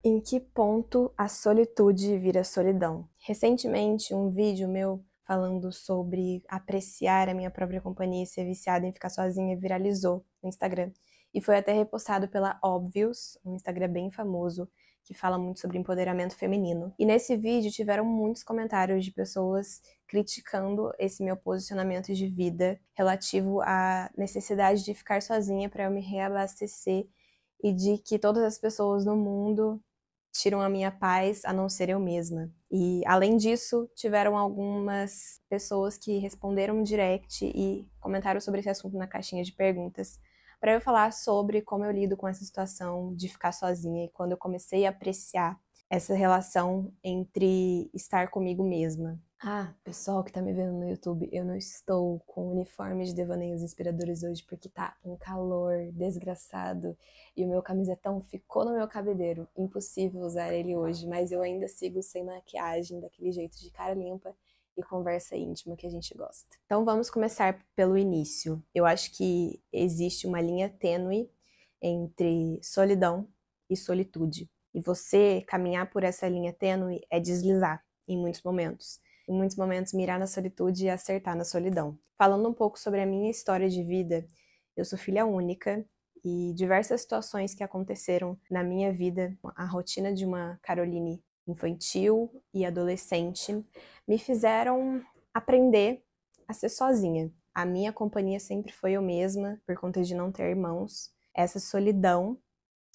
Em que ponto a solitude vira solidão? Recentemente, um vídeo meu falando sobre apreciar a minha própria companhia e ser viciada em ficar sozinha viralizou no Instagram. E foi até repostado pela Obvious, um Instagram bem famoso, que fala muito sobre empoderamento feminino. E nesse vídeo tiveram muitos comentários de pessoas criticando esse meu posicionamento de vida relativo à necessidade de ficar sozinha para eu me reabastecer e de que todas as pessoas no mundo tiram a minha paz a não ser eu mesma. E, além disso, tiveram algumas pessoas que responderam no direct e comentaram sobre esse assunto na caixinha de perguntas, para eu falar sobre como eu lido com essa situação de ficar sozinha e quando eu comecei a apreciar essa relação entre estar comigo mesma. Ah, pessoal que tá me vendo no YouTube, eu não estou com uniforme de devaneios inspiradores hoje porque tá um calor desgraçado e o meu camisetão ficou no meu cabedeiro. Impossível usar ele hoje, mas eu ainda sigo sem maquiagem, daquele jeito de cara limpa e conversa íntima que a gente gosta. Então vamos começar pelo início. Eu acho que existe uma linha tênue entre solidão e solitude. E você caminhar por essa linha tênue é deslizar em muitos momentos. Em muitos momentos mirar na solitude e acertar na solidão. Falando um pouco sobre a minha história de vida, eu sou filha única e diversas situações que aconteceram na minha vida, a rotina de uma Caroline infantil e adolescente, me fizeram aprender a ser sozinha. A minha companhia sempre foi eu mesma, por conta de não ter irmãos. Essa solidão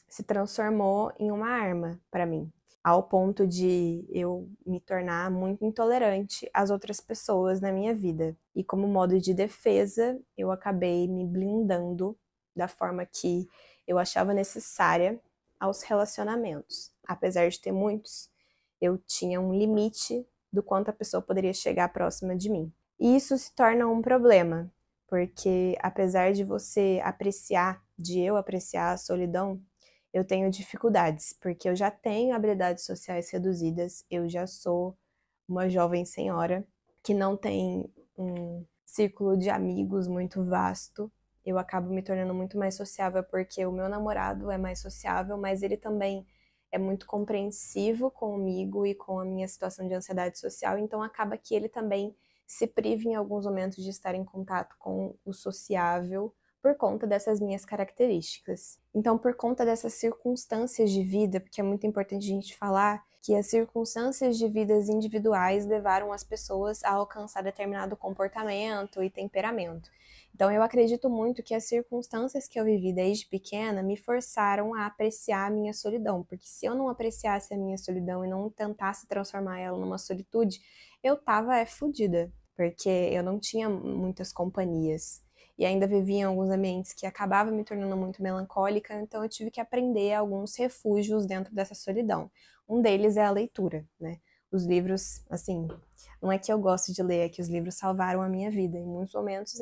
se transformou em uma arma para mim, ao ponto de eu me tornar muito intolerante às outras pessoas na minha vida. E como modo de defesa, eu acabei me blindando da forma que eu achava necessária aos relacionamentos. Apesar de ter muitos, eu tinha um limite do quanto a pessoa poderia chegar próxima de mim. E isso se torna um problema, porque apesar de você apreciar, de eu apreciar a solidão, eu tenho dificuldades, porque eu já tenho habilidades sociais reduzidas, eu já sou uma jovem senhora que não tem um círculo de amigos muito vasto. Eu acabo me tornando muito mais sociável porque o meu namorado é mais sociável, mas ele também é muito compreensivo comigo e com a minha situação de ansiedade social, então acaba que ele também se priva em alguns momentos de estar em contato com o sociável por conta dessas minhas características. Então, por conta dessas circunstâncias de vida, porque é muito importante a gente falar que as circunstâncias de vidas individuais levaram as pessoas a alcançar determinado comportamento e temperamento. Então, eu acredito muito que as circunstâncias que eu vivi desde pequena me forçaram a apreciar a minha solidão, porque se eu não apreciasse a minha solidão e não tentasse transformar ela numa solitude, eu tava fodida, porque eu não tinha muitas companhias e ainda vivia em alguns ambientes que acabava me tornando muito melancólica, então eu tive que aprender alguns refúgios dentro dessa solidão. Um deles é a leitura, né? Os livros, assim, não é que eu gosto de ler, é que os livros salvaram a minha vida. Em muitos momentos,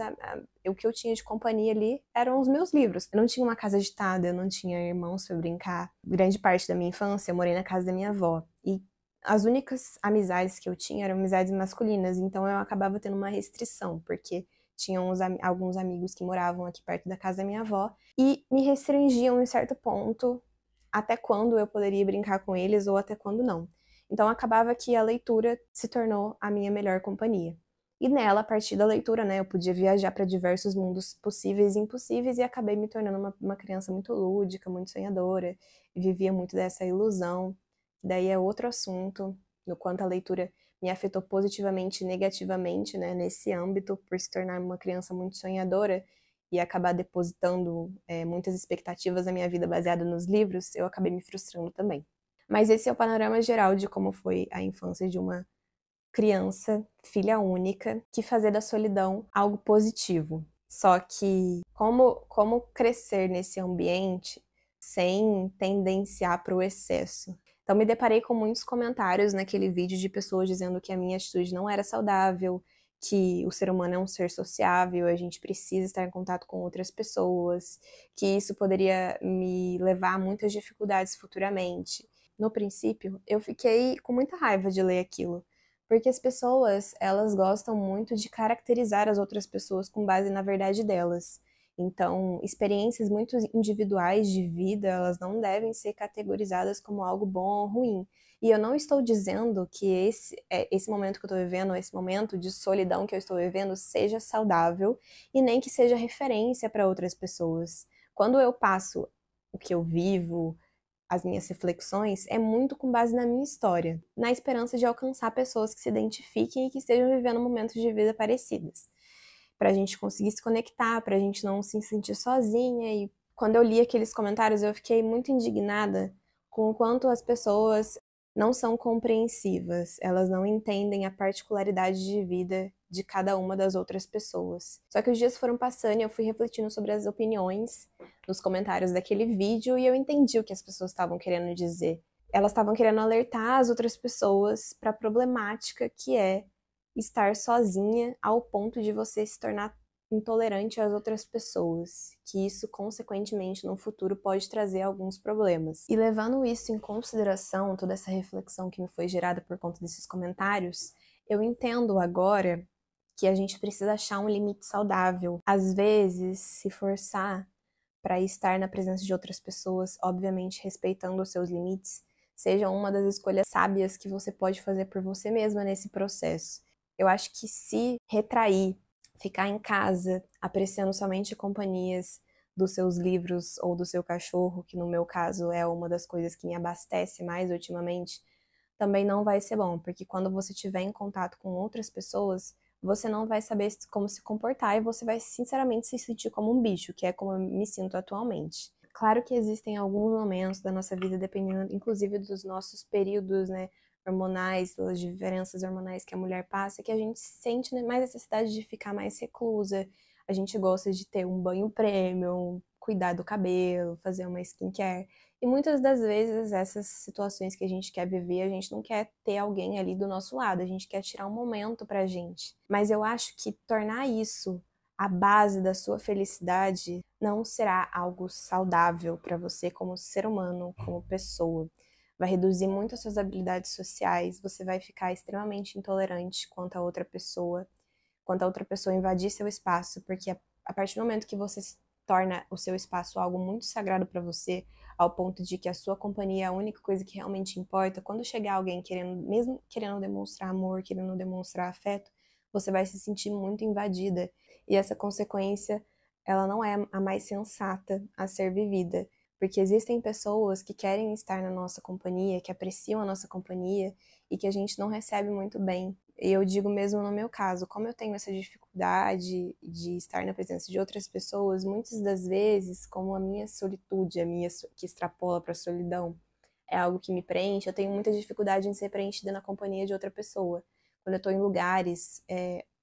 o que eu tinha de companhia ali eram os meus livros. Eu não tinha uma casa agitada, eu não tinha irmãos pra brincar. Grande parte da minha infância eu morei na casa da minha avó. E as únicas amizades que eu tinha eram amizades masculinas, então eu acabava tendo uma restrição, porque tinham alguns amigos que moravam aqui perto da casa da minha avó e me restringiam em certo ponto até quando eu poderia brincar com eles ou até quando não. Então acabava que a leitura se tornou a minha melhor companhia. E nela, a partir da leitura, né, eu podia viajar para diversos mundos possíveis e impossíveis e acabei me tornando uma criança muito lúdica, muito sonhadora, e vivia muito dessa ilusão. Daí é outro assunto, no quanto a leitura me afetou positivamente e negativamente, né, nesse âmbito, por se tornar uma criança muito sonhadora e acabar depositando muitas expectativas na minha vida baseada nos livros, eu acabei me frustrando também. Mas esse é o panorama geral de como foi a infância de uma criança, filha única, que fazia da solidão algo positivo. Só que como crescer nesse ambiente sem tendenciar para o excesso? Então me deparei com muitos comentários naquele vídeo de pessoas dizendo que a minha atitude não era saudável, que o ser humano é um ser sociável, a gente precisa estar em contato com outras pessoas, que isso poderia me levar a muitas dificuldades futuramente. No princípio, eu fiquei com muita raiva de ler aquilo, porque as pessoas, elas gostam muito de caracterizar as outras pessoas com base na verdade delas. Então, experiências muito individuais de vida, elas não devem ser categorizadas como algo bom ou ruim. E eu não estou dizendo que esse momento que eu estou vivendo, esse momento de solidão que eu estou vivendo, seja saudável e nem que seja referência para outras pessoas. Quando eu passo o que eu vivo, as minhas reflexões, é muito com base na minha história, na esperança de alcançar pessoas que se identifiquem e que estejam vivendo momentos de vida parecidos, para a gente conseguir se conectar, para a gente não se sentir sozinha. E quando eu li aqueles comentários, eu fiquei muito indignada com o quanto as pessoas não são compreensivas, elas não entendem a particularidade de vida de cada uma das outras pessoas. Só que os dias foram passando e eu fui refletindo sobre as opiniões nos comentários daquele vídeo e eu entendi o que as pessoas estavam querendo dizer. Elas estavam querendo alertar as outras pessoas para a problemática que é estar sozinha ao ponto de você se tornar intolerante às outras pessoas, que isso, consequentemente, no futuro pode trazer alguns problemas. E levando isso em consideração, toda essa reflexão que me foi gerada por conta desses comentários, eu entendo agora que a gente precisa achar um limite saudável. Às vezes, se forçar para estar na presença de outras pessoas, obviamente respeitando os seus limites, seja uma das escolhas sábias que você pode fazer por você mesma nesse processo. Eu acho que se retrair, ficar em casa, apreciando somente companhias dos seus livros ou do seu cachorro, que no meu caso é uma das coisas que me abastece mais ultimamente, também não vai ser bom, porque quando você estiver em contato com outras pessoas, você não vai saber como se comportar e você vai sinceramente se sentir como um bicho, que é como eu me sinto atualmente. Claro que existem alguns momentos da nossa vida, dependendo inclusive dos nossos períodos, né, hormonais, das diferenças hormonais que a mulher passa, que a gente sente, né, mais necessidade de ficar mais reclusa. A gente gosta de ter um banho premium, cuidar do cabelo, fazer uma skincare. E muitas das vezes essas situações que a gente quer viver, a gente não quer ter alguém ali do nosso lado, a gente quer tirar um momento pra gente. Mas eu acho que tornar isso a base da sua felicidade não será algo saudável para você como ser humano, como pessoa. Vai reduzir muito as suas habilidades sociais, você vai ficar extremamente intolerante quanto a outra pessoa invadir seu espaço, porque a partir do momento que você torna o seu espaço algo muito sagrado para você, ao ponto de que a sua companhia é a única coisa que realmente importa, quando chegar alguém querendo, mesmo querendo demonstrar amor, querendo demonstrar afeto, você vai se sentir muito invadida. E essa consequência, ela não é a mais sensata a ser vivida, porque existem pessoas que querem estar na nossa companhia, que apreciam a nossa companhia e que a gente não recebe muito bem. E eu digo mesmo no meu caso, como eu tenho essa dificuldade de estar na presença de outras pessoas, muitas das vezes, como a minha solitude, a minha que extrapola para a solidão, é algo que me preenche, eu tenho muita dificuldade em ser preenchida na companhia de outra pessoa. Quando eu estou em lugares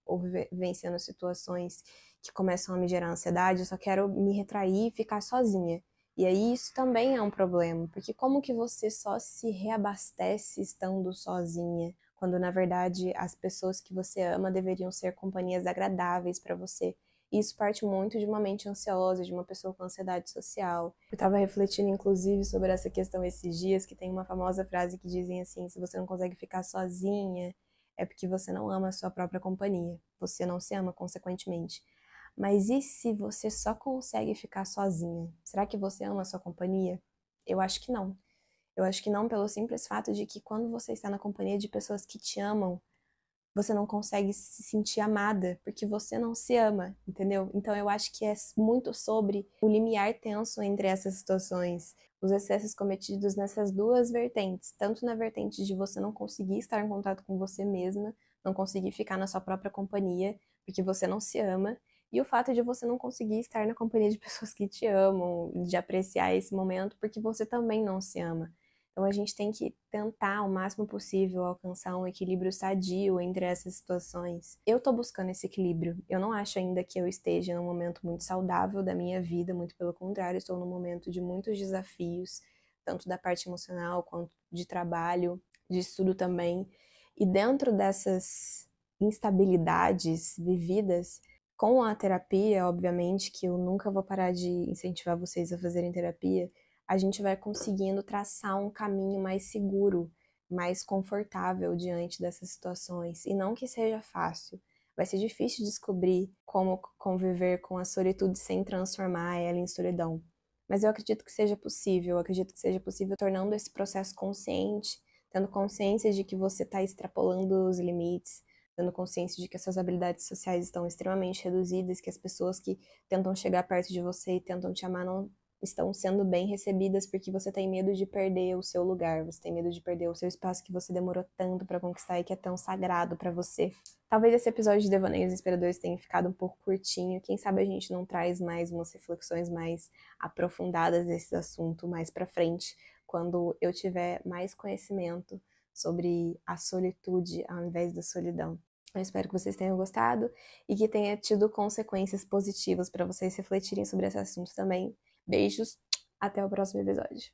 ou vivenciando situações que começam a me gerar ansiedade, eu só quero me retrair e ficar sozinha. E aí isso também é um problema, porque como que você só se reabastece estando sozinha, quando na verdade as pessoas que você ama deveriam ser companhias agradáveis para você? Isso parte muito de uma mente ansiosa, de uma pessoa com ansiedade social. Eu estava refletindo, inclusive, sobre essa questão esses dias, que tem uma famosa frase que dizem assim: se você não consegue ficar sozinha, é porque você não ama a sua própria companhia. Você não se ama, consequentemente. Mas e se você só consegue ficar sozinha? Será que você ama a sua companhia? Eu acho que não. Eu acho que não, pelo simples fato de que quando você está na companhia de pessoas que te amam, você não consegue se sentir amada, porque você não se ama, entendeu? Então eu acho que é muito sobre o limiar tenso entre essas situações, os excessos cometidos nessas duas vertentes, tanto na vertente de você não conseguir estar em contato com você mesma, não conseguir ficar na sua própria companhia, porque você não se ama, e o fato de você não conseguir estar na companhia de pessoas que te amam, de apreciar esse momento, porque você também não se ama. Então a gente tem que tentar o máximo possível alcançar um equilíbrio sadio entre essas situações. Eu tô buscando esse equilíbrio. Eu não acho ainda que eu esteja num momento muito saudável da minha vida, muito pelo contrário, estou num momento de muitos desafios, tanto da parte emocional quanto de trabalho, de estudo também. E dentro dessas instabilidades vividas, com a terapia, obviamente, que eu nunca vou parar de incentivar vocês a fazerem terapia, a gente vai conseguindo traçar um caminho mais seguro, mais confortável diante dessas situações. E não que seja fácil, vai ser difícil descobrir como conviver com a solitude sem transformar ela em solidão. Mas eu acredito que seja possível, eu acredito que seja possível tornando esse processo consciente, tendo consciência de que você está extrapolando os limites, tendo consciência de que as suas habilidades sociais estão extremamente reduzidas, que as pessoas que tentam chegar perto de você e tentam te amar não estão sendo bem recebidas porque você tem medo de perder o seu lugar, você tem medo de perder o seu espaço que você demorou tanto para conquistar e que é tão sagrado para você. Talvez esse episódio de Devaneios Inspiradores tenha ficado um pouco curtinho, quem sabe a gente não traz mais umas reflexões mais aprofundadas desse assunto mais para frente, quando eu tiver mais conhecimento sobre a solitude ao invés da solidão. Eu espero que vocês tenham gostado e que tenha tido consequências positivas para vocês refletirem sobre esse assunto também. Beijos, até o próximo episódio.